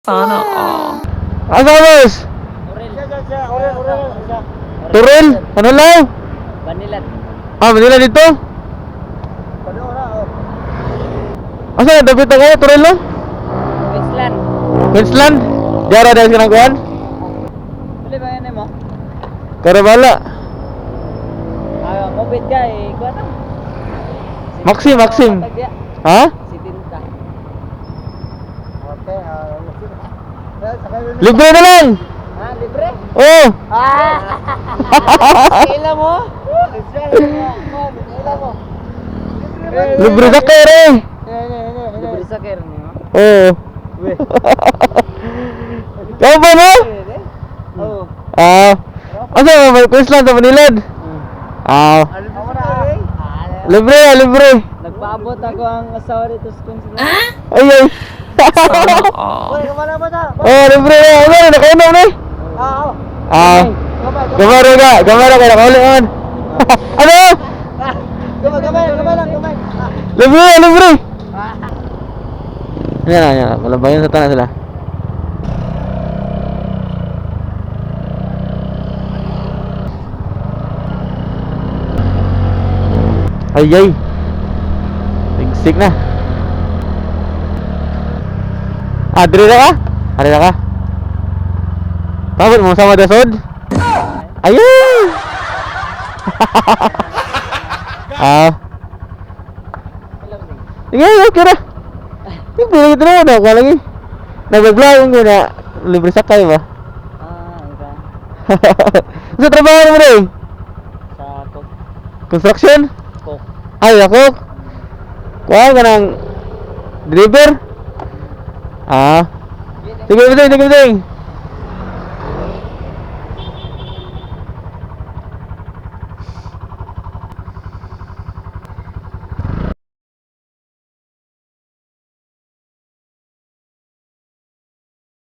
Sana all. Asa ka, boss? Turel? Ano lang? Banilan. Manila dito? Asa na, dapit ako? Turel lang? Queensland. Queensland? Diara dahil ka ng kuhan? Bili ba yan mo? Karabala. Mobit ka eh. Kuha na. Maxim. Ha? Si Tinta. Libre na lang! Ha? Libre? Oh! Kailan mo? Kailan mo? Libre sa kere! Libre sa care mo? Oo. Kaya ba mo? Oo. Asa mo? May Queensland sa Manilad? Libre. Nagpaabot ako ang asawa dito sa Queensland. Ay. Sana all. Kamala mo na. Libre na. Ano? Nakainom na eh? Gamara ka. Nakauli man. Ano? Gamay lang. Libre. Yan. Malabayan sa tanah sila. Ay. Tigsik na. Diri na ka? Ari na ka? Pabot mo sama dasod? Ayun! Sige, okay na. Yung pinagit na naman ako lagi. Nag-vlog ko na libre sakay ba? Okay. Sa trabaho mo rin? Sa Cook. Construction? Cook. Ay, ako? Kuha ka ng deliver? Sige, biting.